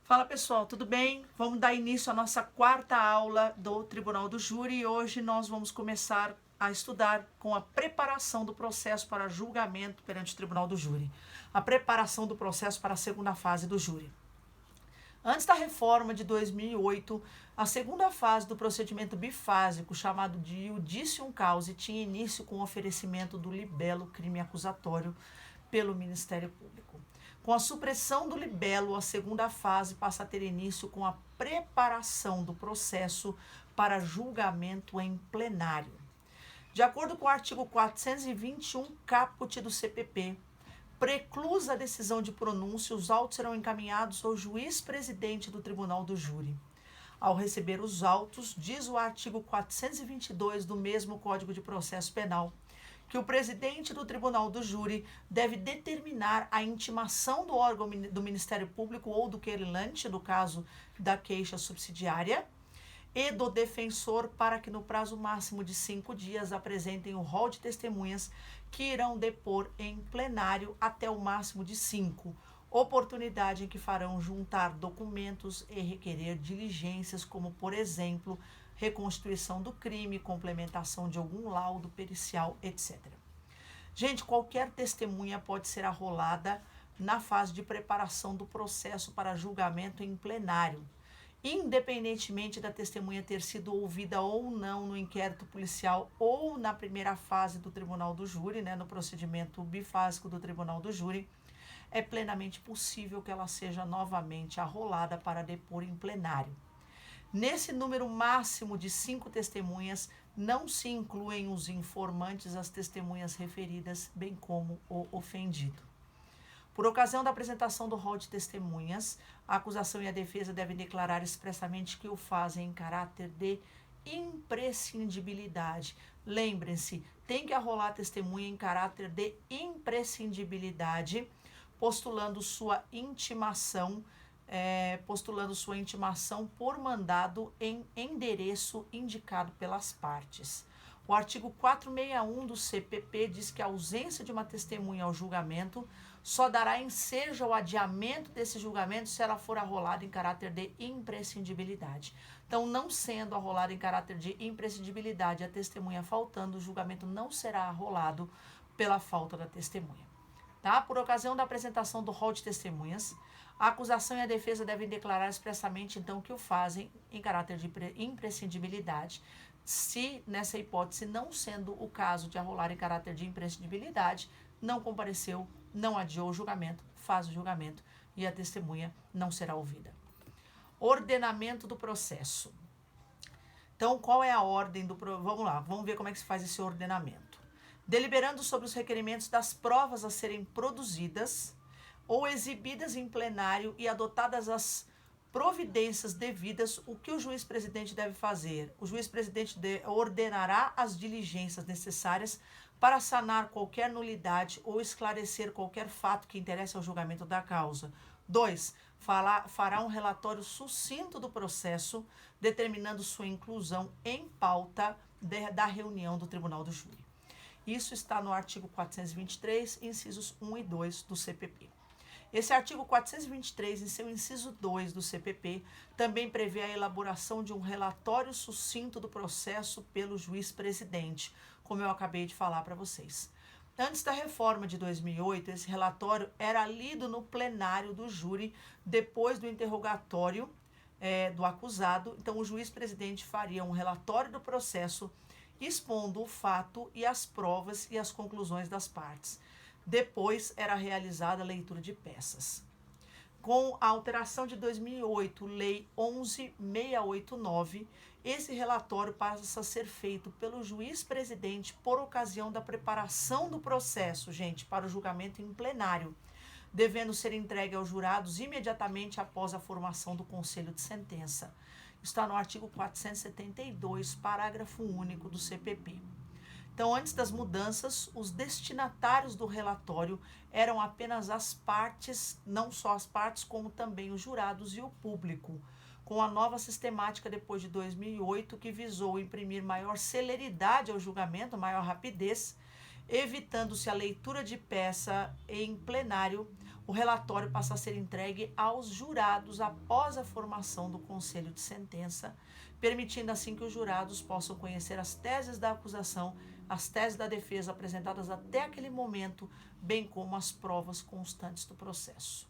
Fala pessoal, tudo bem? Vamos dar início à nossa quarta aula do Tribunal do Júri e hoje nós vamos começar a estudar com a preparação do processo para julgamento perante o Tribunal do Júri. A preparação do processo para a segunda fase do júri. Antes da reforma de 2008, a segunda fase do procedimento bifásico, chamado de Judicium Causa, tinha início com o oferecimento do libelo crime acusatório pelo Ministério Público. Com a supressão do libelo, a segunda fase passa a ter início com a preparação do processo para julgamento em plenário. De acordo com o artigo 421 caput do CPP, preclusa a decisão de pronúncia, os autos serão encaminhados ao juiz-presidente do Tribunal do Júri. Ao receber os autos, diz o artigo 422 do mesmo Código de Processo Penal, que o presidente do Tribunal do Júri deve determinar a intimação do órgão do Ministério Público ou do querelante, no caso da queixa subsidiária, e do defensor para que no prazo máximo de 5 dias apresentem o rol de testemunhas que irão depor em plenário até o máximo de 5, oportunidade em que farão juntar documentos e requerer diligências, como, por exemplo, reconstituição do crime, complementação de algum laudo pericial, etc. Gente, qualquer testemunha pode ser arrolada na fase de preparação do processo para julgamento em plenário, independentemente da testemunha ter sido ouvida ou não no inquérito policial ou na primeira fase do Tribunal do Júri, no procedimento bifásico do Tribunal do Júri, é plenamente possível que ela seja novamente arrolada para depor em plenário. Nesse número máximo de 5 testemunhas, não se incluem os informantes, as testemunhas referidas, bem como o ofendido. Por ocasião da apresentação do rol de testemunhas, a acusação e a defesa devem declarar expressamente que o fazem em caráter de imprescindibilidade. Lembrem-se, tem que arrolar a testemunha em caráter de imprescindibilidade, postulando sua intimação por mandado em endereço indicado pelas partes. O artigo 461 do CPP diz que a ausência de uma testemunha ao julgamento só dará ensejo ao adiamento desse julgamento se ela for arrolada em caráter de imprescindibilidade. Então, não sendo arrolada em caráter de imprescindibilidade, a testemunha faltando, o julgamento não será arrolado pela falta da testemunha. Tá? Por ocasião da apresentação do rol de testemunhas, a acusação e a defesa devem declarar expressamente, então, que o fazem em caráter de imprescindibilidade. Se, nessa hipótese, não sendo o caso de arrolar em caráter de imprescindibilidade, não compareceu, não adiou o julgamento, faz o julgamento e a testemunha não será ouvida. Ordenamento do processo. Então, qual é a ordem do... Vamos lá, vamos ver como é que se faz esse ordenamento. Deliberando sobre os requerimentos das provas a serem produzidas ou exibidas em plenário e adotadas as providências devidas, o que o juiz-presidente deve fazer? O juiz-presidente ordenará as diligências necessárias para sanar qualquer nulidade ou esclarecer qualquer fato que interesse ao julgamento da causa. 2. Fará um relatório sucinto do processo, determinando sua inclusão em pauta da reunião do Tribunal do Júri. Isso está no artigo 423, incisos 1 e 2 do CPP. Esse artigo 423, em seu inciso 2 do CPP, também prevê a elaboração de um relatório sucinto do processo pelo juiz-presidente, como eu acabei de falar para vocês. Antes da reforma de 2008, esse relatório era lido no plenário do júri, depois do interrogatório do acusado. Então, o juiz-presidente faria um relatório do processo, expondo o fato e as provas e as conclusões das partes. Depois era realizada a leitura de peças. Com a alteração de 2008, Lei 11.689, esse relatório passa a ser feito pelo juiz-presidente por ocasião da preparação do processo, gente, para o julgamento em plenário, devendo ser entregue aos jurados imediatamente após a formação do conselho de sentença. Está no artigo 472, parágrafo único do CPP. Então, antes das mudanças, os destinatários do relatório eram apenas as partes, não só as partes, como também os jurados e o público, com a nova sistemática depois de 2008, que visou imprimir maior celeridade ao julgamento, maior rapidez, evitando-se a leitura de peça em plenário, o relatório passa a ser entregue aos jurados após a formação do conselho de sentença, permitindo assim que os jurados possam conhecer as teses da acusação, as teses da defesa apresentadas até aquele momento, bem como as provas constantes do processo.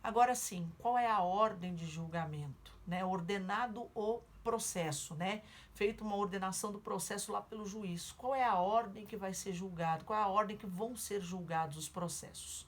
Agora sim, qual é a ordem de julgamento? Ordenado o processo, feito uma ordenação do processo lá pelo juiz. Qual é a ordem que vai ser julgado? Qual é a ordem que vão ser julgados os processos?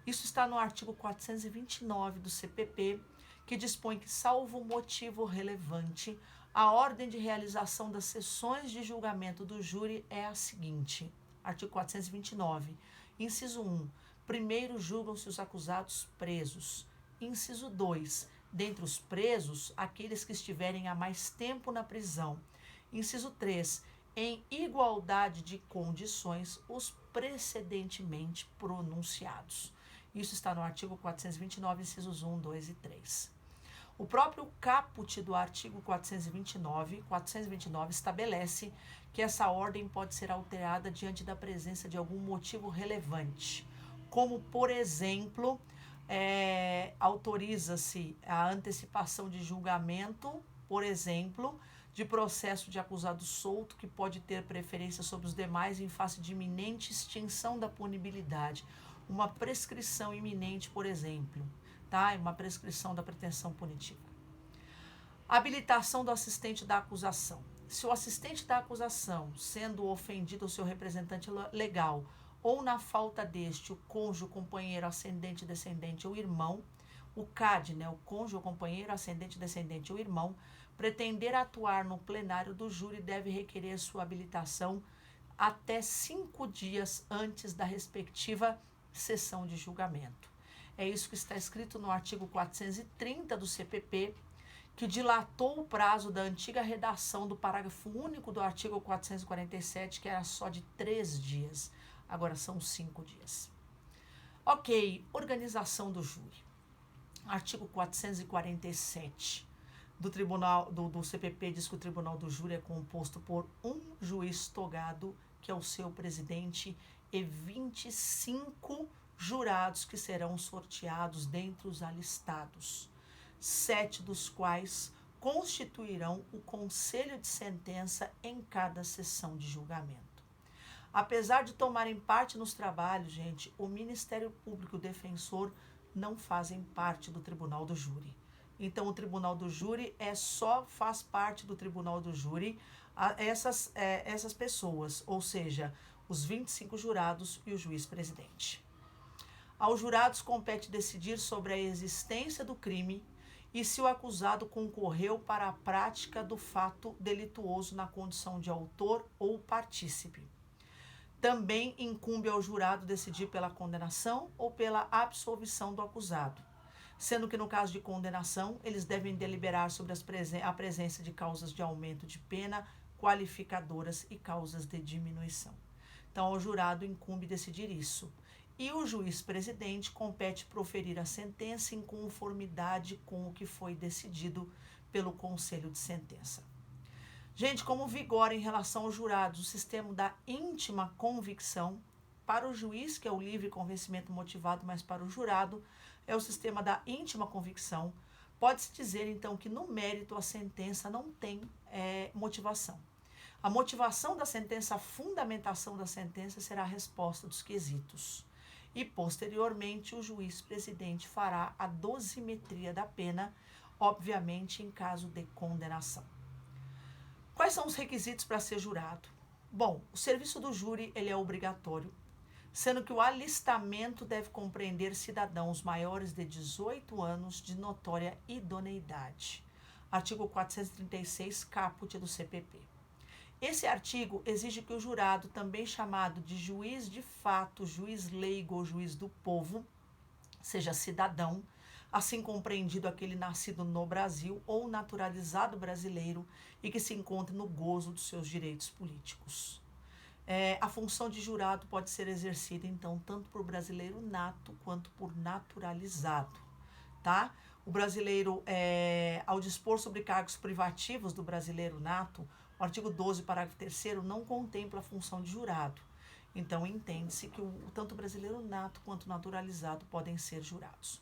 Isso está no artigo 429 do CPP, que dispõe que, salvo motivo relevante, a ordem de realização das sessões de julgamento do júri é a seguinte. Artigo 429, inciso 1. Primeiro julgam-se os acusados presos. Inciso 2. Dentre os presos, aqueles que estiverem há mais tempo na prisão. Inciso 3. Em igualdade de condições, os precedentemente pronunciados. Isso está no artigo 429, incisos 1, 2 e 3. O próprio caput do artigo 429 estabelece que essa ordem pode ser alterada diante da presença de algum motivo relevante, como, por exemplo, autoriza-se a antecipação de julgamento, por exemplo, de processo de acusado solto que pode ter preferência sobre os demais em face de iminente extinção da punibilidade, uma prescrição iminente, por exemplo, uma prescrição da pretensão punitiva. Habilitação do assistente da acusação. Se o assistente da acusação, sendo ofendido o seu representante legal, ou na falta deste, o cônjuge, o companheiro, ascendente, descendente ou irmão, o CAD, o cônjuge, o companheiro, ascendente, descendente ou irmão, pretender atuar no plenário do júri deve requerer sua habilitação até 5 dias antes da respectiva sessão de julgamento. É isso que está escrito no artigo 430 do CPP, que dilatou o prazo da antiga redação do parágrafo único do artigo 447, que era só de 3 dias. Agora são 5 dias. Ok, organização do júri. Artigo 447 do CPP diz que o tribunal do júri é composto por um juiz togado, que é o seu presidente, e 25 jurados que serão sorteados dentre os alistados, 7 dos quais constituirão o conselho de sentença em cada sessão de julgamento. Apesar de tomarem parte nos trabalhos, gente, o Ministério Público e o defensor não fazem parte do tribunal do júri. Então, o tribunal do júri só faz parte do tribunal do júri essas pessoas, ou seja, os 25 jurados e o juiz presidente. Aos jurados compete decidir sobre a existência do crime e se o acusado concorreu para a prática do fato delituoso na condição de autor ou partícipe. Também incumbe ao jurado decidir pela condenação ou pela absolvição do acusado, sendo que no caso de condenação, eles devem deliberar sobre a presença de causas de aumento de pena, qualificadoras e causas de diminuição. Então, ao jurado incumbe decidir isso. E o juiz presidente compete proferir a sentença em conformidade com o que foi decidido pelo conselho de sentença. Gente, como vigora em relação aos jurados o sistema da íntima convicção, para o juiz, que é o livre convencimento motivado, mas para o jurado é o sistema da íntima convicção, pode-se dizer, então, que no mérito a sentença não tem motivação. A motivação da sentença, a fundamentação da sentença será a resposta dos quesitos. E, posteriormente, o juiz presidente fará a dosimetria da pena, obviamente, em caso de condenação. Quais são os requisitos para ser jurado? Bom, o serviço do júri ele é obrigatório, sendo que o alistamento deve compreender cidadãos maiores de 18 anos de notória idoneidade. Artigo 436, caput do CPP. Esse artigo exige que o jurado, também chamado de juiz de fato, juiz leigo ou juiz do povo, seja cidadão, assim compreendido aquele nascido no Brasil ou naturalizado brasileiro e que se encontre no gozo dos seus direitos políticos. A função de jurado pode ser exercida, então, tanto por brasileiro nato quanto por naturalizado, tá? O brasileiro, ao dispor sobre cargos privativos do brasileiro nato, o artigo 12, parágrafo 3º, não contempla a função de jurado. Então, entende-se que tanto o brasileiro nato quanto o naturalizado podem ser jurados.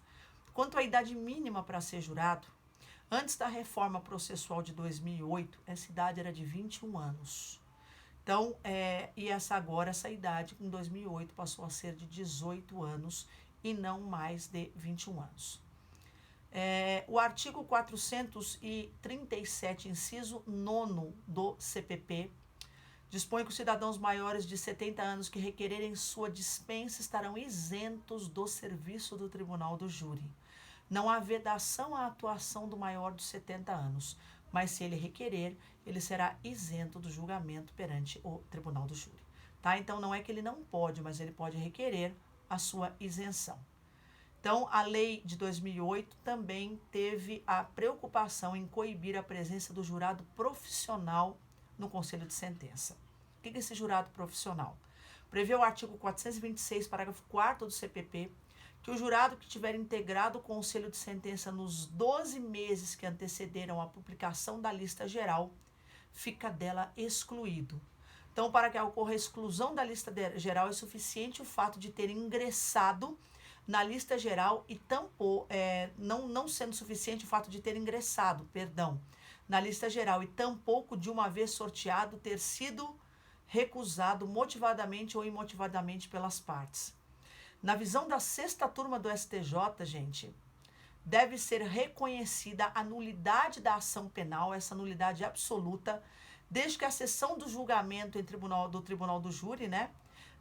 Quanto à idade mínima para ser jurado, antes da reforma processual de 2008, essa idade era de 21 anos. Então, essa idade, em 2008, passou a ser de 18 anos e não mais de 21 anos. O artigo 437, inciso 9 do CPP, dispõe que os cidadãos maiores de 70 anos que requererem sua dispensa estarão isentos do serviço do tribunal do júri. Não há vedação à atuação do maior de 70 anos, mas se ele requerer, ele será isento do julgamento perante o tribunal do júri. Tá? Então, não é que ele não pode, mas ele pode requerer a sua isenção. Então, a lei de 2008 também teve a preocupação em coibir a presença do jurado profissional no conselho de sentença. O que é esse jurado profissional? Prevê o artigo 426, parágrafo 4º do CPP, que o jurado que tiver integrado o conselho de sentença nos 12 meses que antecederam a publicação da lista geral, fica dela excluído. Então, para que ocorra a exclusão da lista geral, é suficiente o fato de ter ingressado na lista geral e não sendo suficiente o fato de ter ingressado, na lista geral e tampouco de uma vez sorteado ter sido recusado motivadamente ou imotivadamente pelas partes. Na visão da 6ª turma do STJ, gente, deve ser reconhecida a nulidade da ação penal, essa nulidade absoluta, desde que a sessão do julgamento do tribunal do júri, né,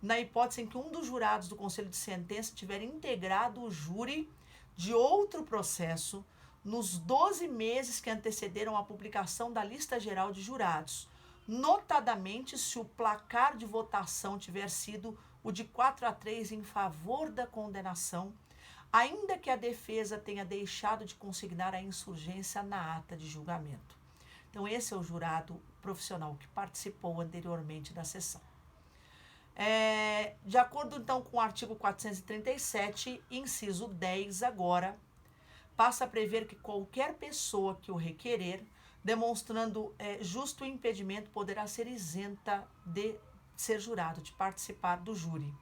na hipótese em que um dos jurados do conselho de sentença tiver integrado o júri de outro processo nos 12 meses que antecederam a publicação da lista geral de jurados, notadamente se o placar de votação tiver sido o de 4-3 em favor da condenação, ainda que a defesa tenha deixado de consignar a insurgência na ata de julgamento. Então, esse é o jurado profissional que participou anteriormente da sessão. De acordo, então, com o artigo 437, inciso 10 agora, passa a prever que qualquer pessoa que o requerer, demonstrando justo impedimento, poderá ser isenta de ser jurado, de participar do júri.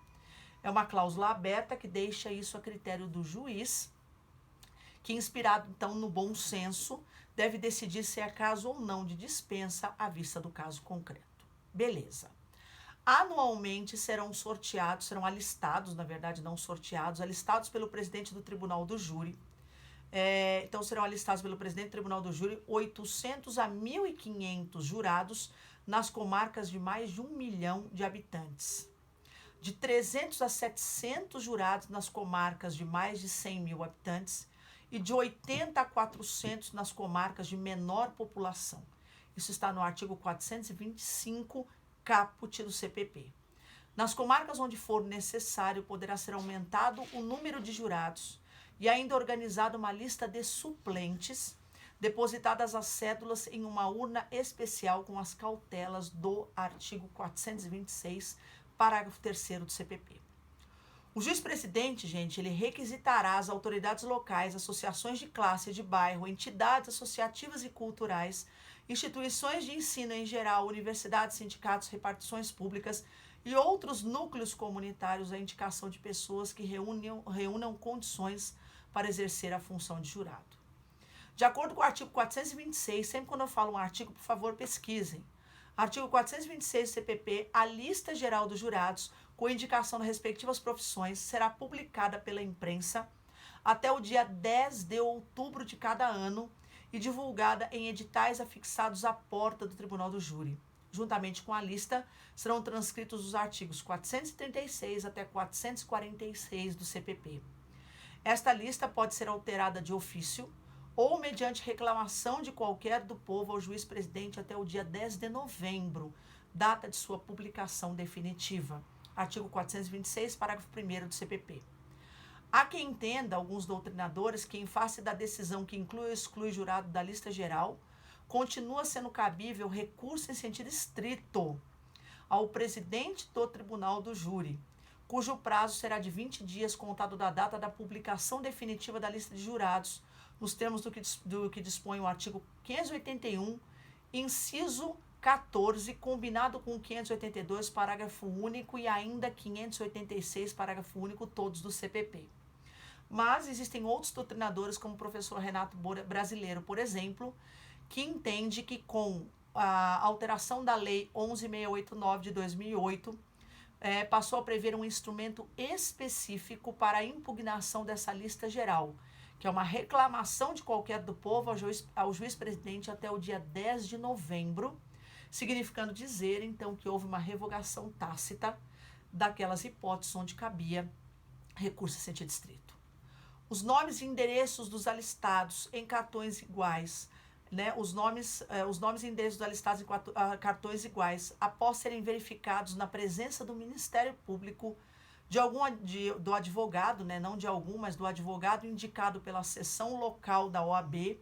É uma cláusula aberta que deixa isso a critério do juiz, que, inspirado, então, no bom senso, deve decidir se é caso ou não de dispensa à vista do caso concreto. Beleza. Anualmente serão alistados, na verdade não sorteados, alistados pelo presidente do Tribunal do Júri. Então, serão alistados pelo presidente do Tribunal do Júri 800 a 1.500 jurados nas comarcas de mais de 1 milhão de habitantes. De 300 a 700 jurados nas comarcas de mais de 100 mil habitantes e de 80 a 400 nas comarcas de menor população. Isso está no artigo 425, caput do CPP. Nas comarcas onde for necessário, poderá ser aumentado o número de jurados e ainda organizada uma lista de suplentes, depositadas as cédulas em uma urna especial com as cautelas do artigo 426, parágrafo 3º do CPP. O juiz-presidente, gente, ele requisitará as autoridades locais, associações de classe, de bairro, entidades associativas e culturais, instituições de ensino em geral, universidades, sindicatos, repartições públicas e outros núcleos comunitários a indicação de pessoas que reúnam condições para exercer a função de jurado. De acordo com o artigo 426, sempre quando eu falo um artigo, por favor, pesquisem. Artigo 426 do CPP, a lista geral dos jurados, com indicação das respectivas profissões, será publicada pela imprensa até o dia 10 de outubro de cada ano e divulgada em editais afixados à porta do Tribunal do Júri. Juntamente com a lista, serão transcritos os artigos 436 até 446 do CPP. Esta lista pode ser alterada de ofício ou mediante reclamação de qualquer do povo ao juiz-presidente até o dia 10 de novembro, data de sua publicação definitiva. Artigo 426, parágrafo 1º do CPP. Há quem entenda, alguns doutrinadores, que em face da decisão que inclui ou exclui jurado da lista geral, continua sendo cabível recurso em sentido estrito ao presidente do Tribunal do Júri, cujo prazo será de 20 dias contado da data da publicação definitiva da lista de jurados, nos termos do que dispõe o artigo 581, inciso 14, combinado com 582, parágrafo único, e ainda 586, parágrafo único, todos do CPP. Mas existem outros doutrinadores, como o professor Renato Brasileiro, por exemplo, que entende que com a alteração da Lei 11.689 de 2008, passou a prever um instrumento específico para a impugnação dessa lista geral, que é uma reclamação de qualquer do povo ao juiz-presidente até o dia 10 de novembro, significando dizer, então, que houve uma revogação tácita daquelas hipóteses onde cabia recurso sem sentido estrito. Os nomes e endereços dos alistados em cartões iguais, os nomes e endereços alistados em cartões iguais, após serem verificados na presença do Ministério Público, do advogado, não de algum, mas do advogado indicado pela seção local da OAB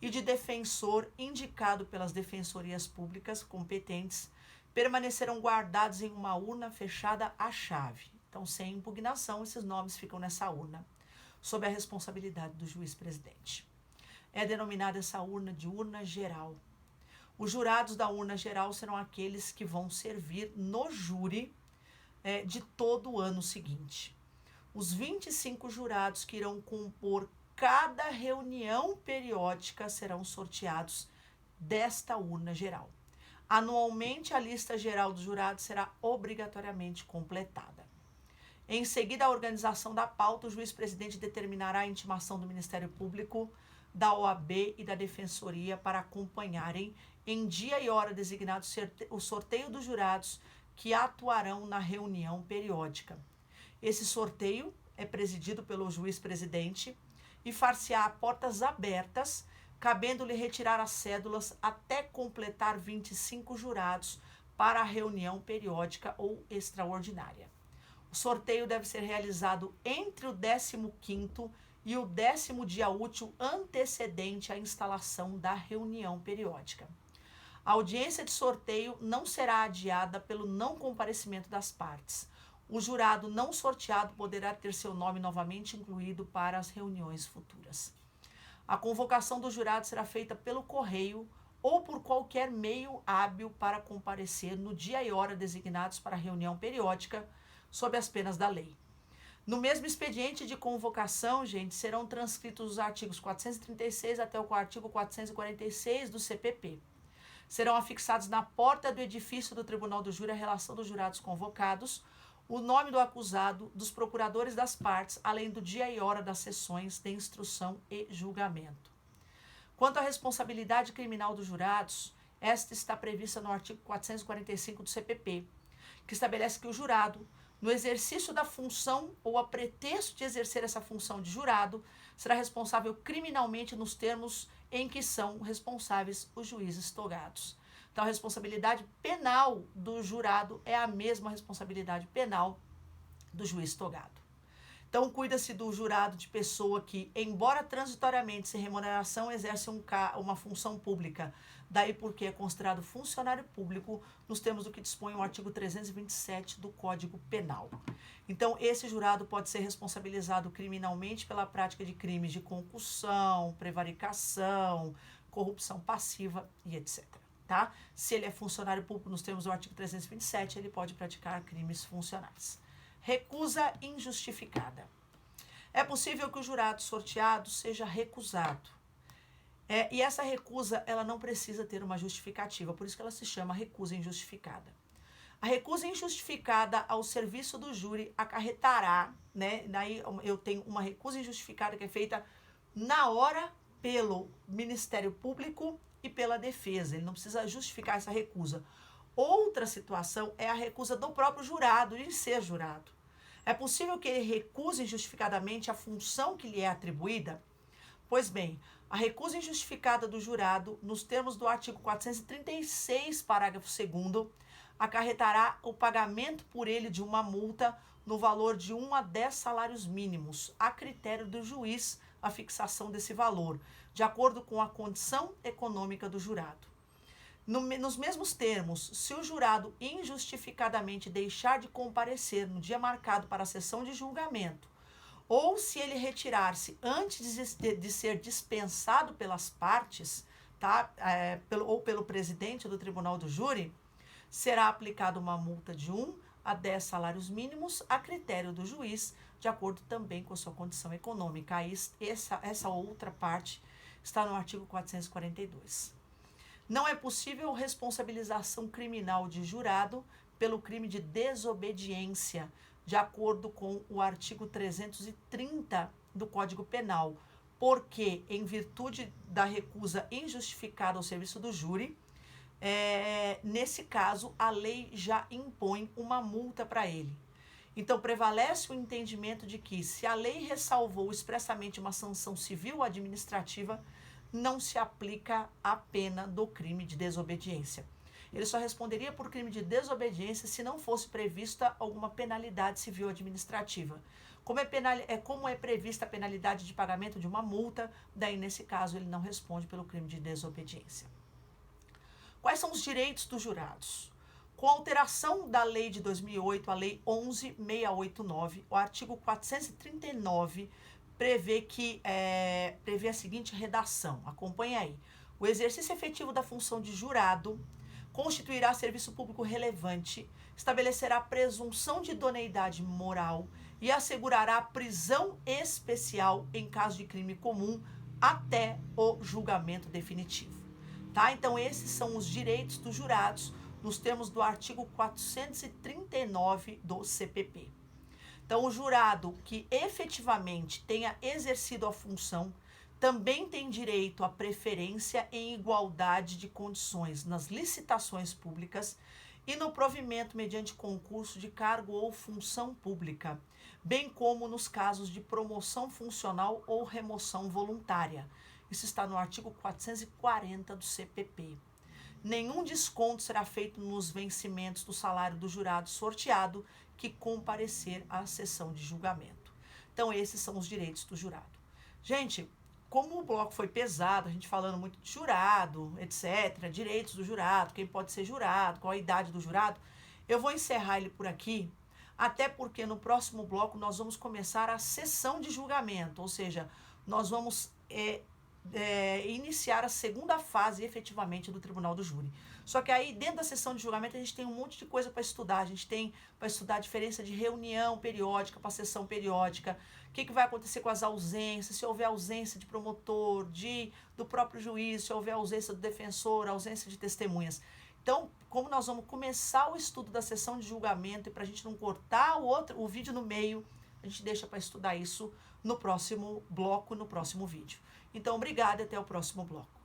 e de defensor indicado pelas defensorias públicas competentes, permanecerão guardados em uma urna fechada à chave. Então, sem impugnação, esses nomes ficam nessa urna, sob a responsabilidade do juiz-presidente. É denominada essa urna de urna geral. Os jurados da urna geral serão aqueles que vão servir no júri de todo o ano seguinte. Os 25 jurados que irão compor cada reunião periódica serão sorteados desta urna geral. Anualmente, a lista geral dos jurados será obrigatoriamente completada. Em seguida, a organização da pauta, o juiz-presidente determinará a intimação do Ministério Público, da OAB e da Defensoria para acompanharem, em dia e hora designados, o sorteio dos jurados que atuarão na reunião periódica. Esse sorteio é presidido pelo juiz-presidente e far-se-á a portas abertas, cabendo-lhe retirar as cédulas até completar 25 jurados para a reunião periódica ou extraordinária. O sorteio deve ser realizado entre o 15º e o 10º dia útil antecedente à instalação da reunião periódica. A audiência de sorteio não será adiada pelo não comparecimento das partes. O jurado não sorteado poderá ter seu nome novamente incluído para as reuniões futuras. A convocação do jurado será feita pelo correio ou por qualquer meio hábil para comparecer no dia e hora designados para a reunião periódica, sob as penas da lei. No mesmo expediente de convocação, serão transcritos os artigos 436 até o artigo 446 do CPP. Serão afixados na porta do edifício do Tribunal do Júri a relação dos jurados convocados, o nome do acusado, dos procuradores das partes, além do dia e hora das sessões de instrução e julgamento. Quanto à responsabilidade criminal dos jurados, esta está prevista no artigo 445 do CPP, que estabelece que o jurado, no exercício da função ou a pretexto de exercer essa função de jurado, será responsável criminalmente nos termos em que são responsáveis os juízes togados. Então, a responsabilidade penal do jurado é a mesma responsabilidade penal do juiz togado. Então, cuida-se do jurado de pessoa que, embora transitoriamente sem remuneração, exerce uma função pública. Daí porque é considerado funcionário público nos termos do que dispõe o artigo 327 do Código Penal. Então, esse jurado pode ser responsabilizado criminalmente pela prática de crimes de concussão, prevaricação, corrupção passiva e etc. Tá? Se ele é funcionário público nos termos do artigo 327, ele pode praticar crimes funcionais. Recusa injustificada. É possível que o jurado sorteado seja recusado. E essa recusa, ela não precisa ter uma justificativa, por isso que ela se chama recusa injustificada. A recusa injustificada ao serviço do júri acarretará, daí eu tenho uma recusa injustificada que é feita na hora pelo Ministério Público e pela defesa, ele não precisa justificar essa recusa. Outra situação é a recusa do próprio jurado em ser jurado. É possível que ele recuse injustificadamente a função que lhe é atribuída? Pois bem, a recusa injustificada do jurado, nos termos do artigo 436, parágrafo 2º, acarretará o pagamento por ele de uma multa no valor de 1 a 10 salários mínimos, a critério do juiz, a fixação desse valor, de acordo com a condição econômica do jurado. Nos mesmos termos, se o jurado injustificadamente deixar de comparecer no dia marcado para a sessão de julgamento, ou se ele retirar-se antes de ser dispensado pelas partes, tá? Pelo presidente do tribunal do júri, será aplicada uma multa de 1 a 10 salários mínimos a critério do juiz, de acordo também com a sua condição econômica. Aí, essa outra parte está no artigo 442. Não é possível responsabilização criminal de jurado pelo crime de desobediência, de acordo com o artigo 330 do Código Penal, porque, em virtude da recusa injustificada ao serviço do júri, nesse caso, a lei já impõe uma multa para ele. Então, prevalece o entendimento de que, se a lei ressalvou expressamente uma sanção civil ou administrativa, não se aplica a pena do crime de desobediência. Ele só responderia por crime de desobediência se não fosse prevista alguma penalidade civil ou administrativa. Como é prevista a penalidade de pagamento de uma multa, daí, nesse caso, ele não responde pelo crime de desobediência. Quais são os direitos dos jurados? Com a alteração da lei de 2008, a lei 11.689, o artigo 439 prevê a seguinte redação, acompanhe aí. O exercício efetivo da função de jurado constituirá serviço público relevante, estabelecerá presunção de idoneidade moral e assegurará prisão especial em caso de crime comum até o julgamento definitivo. Tá? Então, esses são os direitos dos jurados nos termos do artigo 439 do CPP. Então, o jurado que efetivamente tenha exercido a função também tem direito à preferência em igualdade de condições nas licitações públicas e no provimento mediante concurso de cargo ou função pública, bem como nos casos de promoção funcional ou remoção voluntária. Isso está no artigo 440 do CPP. Nenhum desconto será feito nos vencimentos do salário do jurado sorteado que comparecer à sessão de julgamento. Então, esses são os direitos do jurado. Gente, como o bloco foi pesado, a gente falando muito de jurado, etc., direitos do jurado, quem pode ser jurado, qual a idade do jurado, eu vou encerrar ele por aqui, até porque no próximo bloco nós vamos começar a sessão de julgamento, ou seja, nós vamos iniciar a segunda fase efetivamente do tribunal do júri. Só que aí dentro da sessão de julgamento a gente tem um monte de coisa para estudar, a gente tem para estudar a diferença de reunião periódica para sessão periódica, o que vai acontecer com as ausências, se houver ausência de promotor, do próprio juiz, se houver ausência do defensor, ausência de testemunhas. Então, como nós vamos começar o estudo da sessão de julgamento e para a gente não cortar o vídeo no meio, a gente deixa para estudar isso no próximo bloco, no próximo vídeo. Então, obrigada e até o próximo bloco.